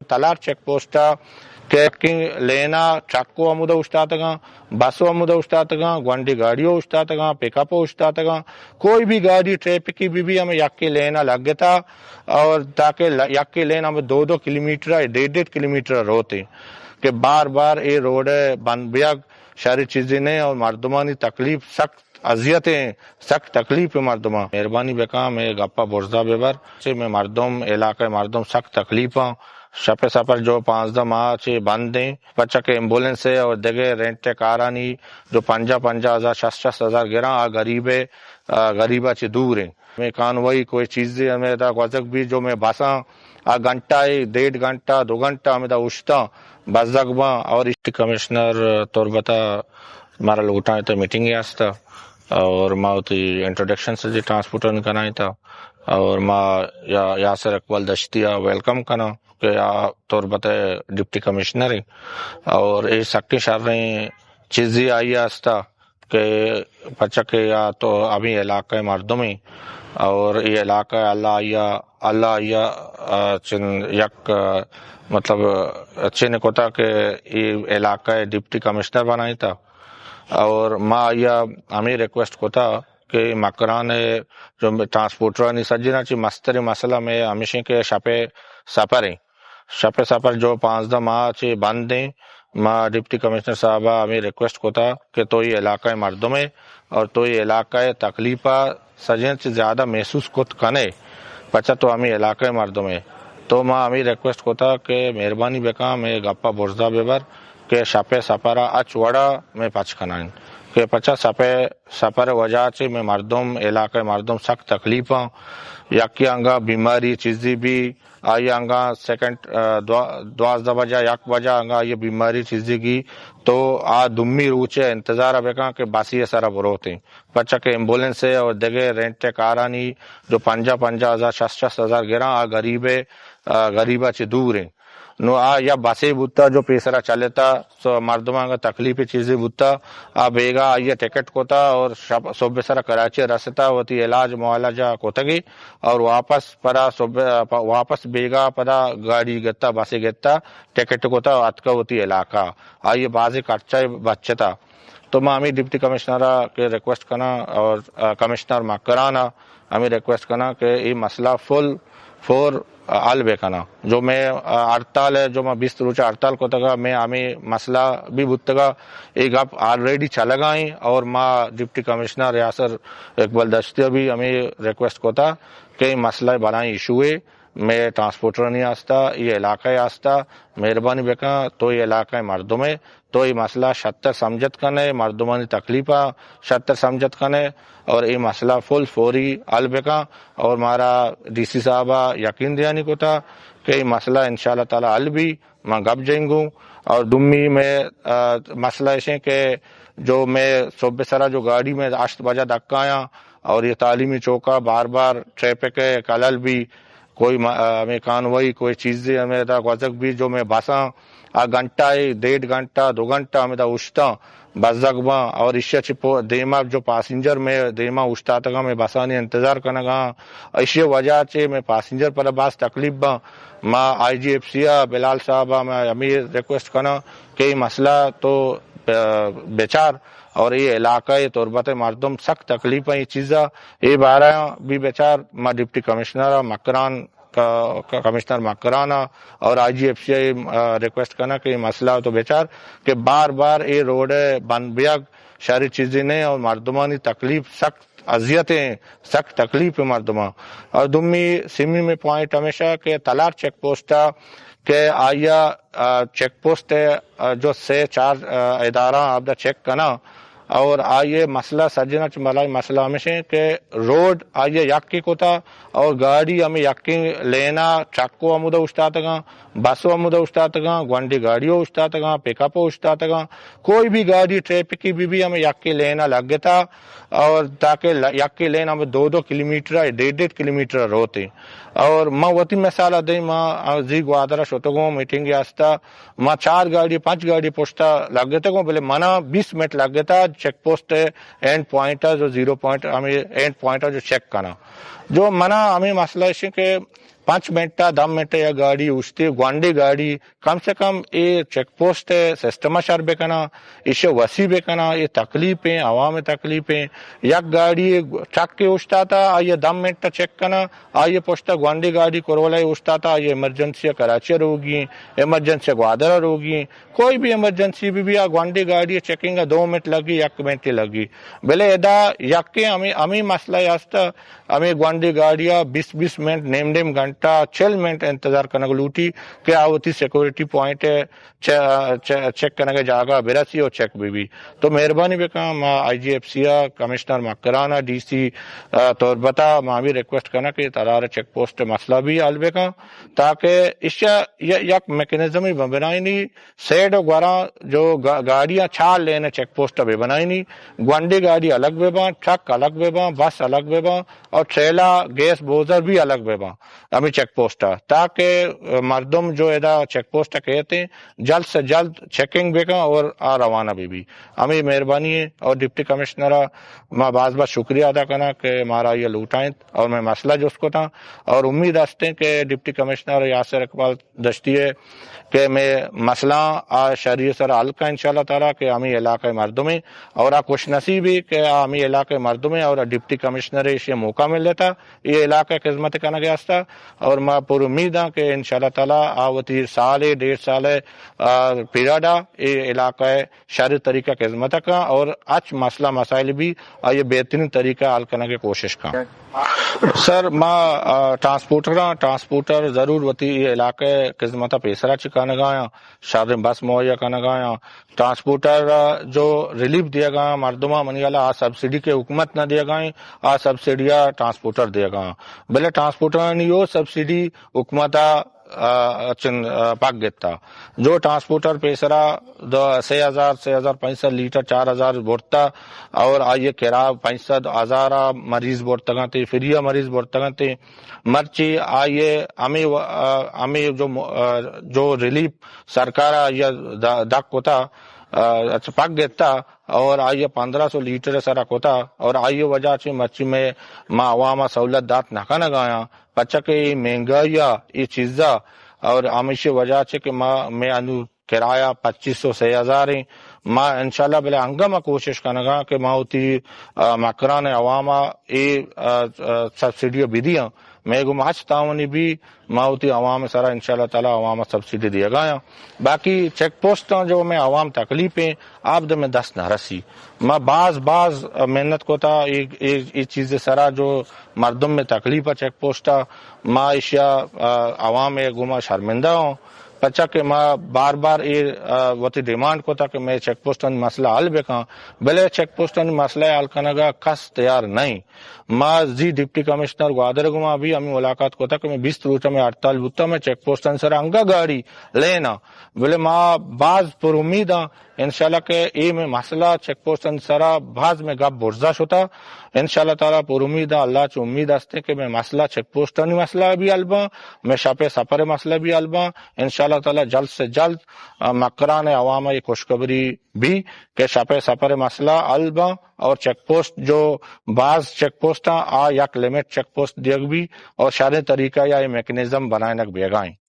talar checkposta ke lena chakko amuda ustataga baso amuda ustataga gwandi गाड़ियों ustataga pickup ustataga कोई भी गाड़ी traffic की भी हमें यक्के लेना लग गया था और ताकि यक्के लेना हमें 2-2 किलोमीटर 1.5 किलोमीटर होते कि बार बार ये रोड बंद बियाग सारी चीजें ने और मर्दमानी तकलीफ सख्त अजियतें सख्त तकलीफ मर्दमा मेहरबानी बेका मैं गप्पा बोर्जा बेबर से मैं मर्दम इलाके मर्दम सख्त तकलीफा शपे सफर जो 5 माह से बंद दें बच्चा के एम्बुलेंस है और देगे रेंटे कारानी जो 50,000 60,000 गिरा गरीबे गरीबा से दूर है मैं कान वही कोई चीज मेरा गजक भी जो मैं बासा आ घंटा 1.5 घंटा 2 घंटा में उठता बजगबा और कमिश्नर तोरबता हमारा लोटा तो मीटिंग आस्ता और माँ इंट्रोडक्शन से ट्रांसपोर्टर कराई था और माँ यासर अकबल दश्तिया वेलकम करना कि तौर बता डिप्टी कमिश्नर है और ये शक्ति सारी चीजें आई आस्ता कि बच्चा के या तो अभी इलाका मर्दों में और ये इलाका अल्लाह यक मतलब अच्छे ने कोता कि ये इलाका डिप्टी कमिश्नर बनाई था और माँ या हमें रिक्वेस्ट को था कि मकरान जो ट्रांसपोर्टर नहीं सज्जना ची मस्तरी मसला में हमेशा के शपे सफर जो 5 माह ची बंद दें माँ डिप्टी कमिश्नर साहबा हमें रिक्वेस्ट को था कि तो ये इलाका मर्दों में और तो ये इलाका तकलीफा सजन से ज्यादा महसूस खुद कने बच्चा तो हमें इलाका मर्दों में तो माँ हमें रिक्वेस्ट को था कि मेहरबानी बेका मैं गप्पा बोर्जा बेबर के शपे सफरा अच वड़ा में पचखनाइन के पचा सफर वजह से मैं मर्दम इलाके मर्दम सख्त तकलीफा यकी अंगा बीमारी चीज़ी भी आई अंगा सेकंड 12 बजा 1 बजा अंगा ये बीमारी चीज़ी की तो आ दुम्मी रूचे इंतजार बेका के बासी सारा बरोते बच्चा के एम्बुलेंस है और देगे रेंटे कारानी जो 50,000 60,000 गिरा आ गरीबा से दूर है नो आ या बासे बुत्ता जो पेसरा चले था सो मर्दमा का तकलीफ चीजें बुत्ता आ बेगा ये टिकट कोता और सोबे सारा कराची रसता होती इलाज मुआलजा कोतगी और वापस बेगा पदा गाड़ी गत्ता बासे गत्ता टिकट कोता अतका होती इलाका आ ये बाजे खर्चा बच्चे था तो मैं हमें डिप्टी कमिश्नर के रिक्वेस्ट करना और कमिश्नर मकराना हमें रिक्वेस्ट करना कि ये मसला फुल फोर आल बेकाना जो मैं हड़ताल है जो मैं 20 रोज हड़ताल को तक मैं हमें मसला भी बुतगा एक आप ऑलरेडी चला गई और माँ डिप्टी कमिश्नर यासर इकबाल दस्तिया भी हमें रिक्वेस्ट को था कि मसला बनाई इशू है मैं ट्रांसपोर्टर नहीं आस्ता ये इलाका आस्ता मेहरबानी बेका तो ये इलाका मर्दों में तो ये मसला 70 समझत कने मर्दमानी तकलीफा 70 समझत कने और ये मसला फुल फौरी हल बेका और हमारा डीसी साहबा यकीन दियानी को था कि मसला इंशाल्लाह ताला हल भी मैं गप जाएंगू और दुम्मी में मसला ऐसे कि जो मैं सुबह सरा जो गाड़ी में 8 बजा धक्का आया और ये तालीमी चौका बार बार ट्रैफिक है कलल भी कोई मैं कान वही कोई चीज मेरा गजक भी जो मैं बासा आ घंटा 1.5 घंटा 2 घंटा में उठता बजगबा और इससे छिपो देमा जो पैसेंजर में देमा उठता तक मैं बसानी इंतजार करना इसी वजह से मैं पैसेंजर पर बस तकलीफ बा माँ IGFC बिलाल साहब मैं अमीर रिक्वेस्ट करना कि मसला तो बेचार और ये इलाका ये तुरबत मर्दम सख्त तकलीफ है ये चीज़ा ये बारह भी बेचार माँ deputy commissioner Makran commissioner Makrana और IGFC रिक्वेस्ट करना कि मसला तो बेचार कि बार बार ये रोड बंद बियाग सारी चीजें ने और मर्दमानी तकलीफ सख्त अजियतें सख्त तकलीफ है मर्दमा और दुम्मी सिमी में पॉइंट हमेशा के तलार चेक पोस्ट के आया चेक पोस्ट है जो से 4 इदारा आप चेक करना और आइए मसला सज्जना मलाई मसला हमेशा के रोड आइए यक्की को था और गाड़ी हमें यक्की लेना ट्रको अमुदा उस्तातगा बसो अमुदा उस्तातगा gwandi गाड़ियों उस्तातगा पिकअप उस्तातगा कोई भी गाड़ी ट्रैफिक की भी हमें यक्की लेना लग गया था और ताकि यक्की लेना हमें 2-2 किलोमीटर 1.5 किलोमीटर होते और माँ वती मिसाल दे माँ जी ग्वादरा शोतगो मीटिंग आस्ता माँ 4 गाड़ी 5 गाड़ी पोस्टा लग गए थे बोले मना 20 मिनट लग गया था चेक पोस्ट एंड पॉइंट जो 0 पॉइंट हमें एंड पॉइंट जो चेक करना जो मना हमें मसला इसे के 5 منٹ 10 منٹ یا گاڑی اوشتی گوانڈی گاڑی کم سے کم یہ چیک پوسٹ سسٹم شر بے کنا اسے وسیع بے کنا یہ تکلیفیں عوام تکلیفیں یک گاڑی ٹرک کے اوشتا تھا آئیے 10 منٹ چیک کنا آئیے پوچھتا گوانڈی گاڑی کرولا اوشتا تھا یہ ایمرجنسی کراچی روگی ایمرجنسی گوادر روگی کوئی بھی ایمرجنسی بھی گوانڈی گاڑی چیکنگ 2 منٹ لگی 1 منٹ لگی بلے ادا یک ہمیں مسئلہ یاستا ہمیں گوانڈی گاڑیاں 20 منٹ نیم گھنٹہ 40 منٹ انتظار کرنے کو لوٹی کہ آوتی سیکورٹی پوائنٹ چیک کرنے کے جاگا برسی اور چیک بھی تو مہربانی بے کہاں ماں I G F C commissioner Makrana D C طور بتا ماں بھی ریکویسٹ کرنا کہ ترار چیک پوسٹ مسئلہ بھی حل بے کہاں تاکہ اس یک میکنزم ہی بنائی نہیں سیڈ گورا جو گاڑیاں چھال لینے چیک پوسٹ بھی بنائی نہیں گوانڈی گاڑی الگ بے باں ٹرک الگ بے باں بس الگ بے باں اور ٹریلا گیس بوزر بھی الگ بے باں ہمیں چیک پوسٹ تاکہ مردم جو ادا چیک پوسٹ کہتے ہیں جلد سے جلد چیکنگ بے کا اور روانہ بھی ہمیں مہربانی ہے اور ڈپٹی کمشنر میں بعض شکریہ ادا کرنا کہ ہمارا یہ لوٹائیں اور میں مسئلہ جو اس کو تھا اور امید ہستے کہ ڈپٹی کمشنر یاسر اقبال دشتی ہے کہ میں مسئلہ شہری سر حل کا انشاءاللہ تعالیٰ کہ ہمیں علاقہ مردم میں اور خوش نصیبی کہ ہمیں علاقہ مردم میں اور ڈپٹی کمشنر اس موقع مل لیتا یہ علاقہ خدمت کرنا گیا تھا اور میں پر امید ہوں کہ انشاءاللہ تعالیٰ آوتی سال 1.5 سال پیریڈ یہ علاقہ شہری طریقہ خدمت کا اور اچھ مسئلہ مسائل بھی یہ بہترین طریقہ حل کرنے کی کوشش کا سر میں ٹرانسپورٹر ضرور وتی یہ علاقے خدمت پیسرا چکانے گایا شادر بس مہیا کرنے گایا ٹرانسپورٹر جو ریلیف دیا گیا مردمہ منی والا سبسڈی کے حکومت نہ دیا گئے سبسڈیا ٹرانسپورٹر دیا گیا بلے ٹرانسپورٹر نے یہ سبسڈی حکومت پاک گتا جو ٹرانسپورٹر پیسرا 6,500 لیٹر 4,000 بورتا اور آئیے کرایہ 500,000 مریض بورتا گاتے فری مریض بورتا گاتے مرچی آئیے ہمیں جو ریلیف سرکار دک ہوتا پاک گتا اور آئیے 1500 لیٹر سرک ہوتا اور آئیے وجہ سے مرچی میں ماں عوام سہولت دات نہ گایا پچا کہ مہنگائی یہ چیزاں اور ہمیشہ وجہ سے کہ میں انو کرایہ 2500 سے 1000 ماں انشاءاللہ بلے ہنگامہ کوشش کرنا گا کہ ماں ہوتی مکران عوامہ یہ سبسڈی بھی دیا میں گم آج تاونی بھی ماں ہوتی عوام سارا انشاءاللہ تعالی عوام سبسڈی دیا گیا باقی چیک پوسٹ جو میں عوام تکلیفیں آپ میں دست نہ رسی ماں بعض محنت کو تھا یہ چیز سرا جو مردم میں تکلیف ہے چیک پوسٹ ماں اشیا عوام گما شرمندہ ہوں پچا کہ میں بار وتی ڈیمانڈ کو تھا کہ میں چیک پوسٹ مسئلہ حل بے کہاں بلے چیک پوسٹ مسئلہ حل کرنے کا کس تیار نہیں ماں ڈپٹی کمشنر گوادر گما بھی ہمیں ملاقات کو تھا کہ میں 20 روٹا میں 48 بوتا میں چیک پوسٹ سر انگا گاڑی لینا بولے ماں بعض پر امید انشاءاللہ کہ یہ میں مسئلہ چیک پوسٹ سرا بعض میں گپ برزش ہوتا انشاءاللہ تعالیٰ پر امید اللہ چ امید ہستے کہ میں مسئلہ چیک پوسٹ مسئلہ بھی البا میں شاپے سفر مسئلہ بھی البا انشاءاللہ تعالیٰ جلد سے جلد مکران عوام یہ خوشخبری بھی کہ شاپے سفر مسئلہ البا اور چیک پوسٹ جو بعض چیک پوسٹ یک لمٹ چیک پوسٹ دیگ بھی اور شارے طریقہ یا یہ میکنزم بنائے نک بیگائیں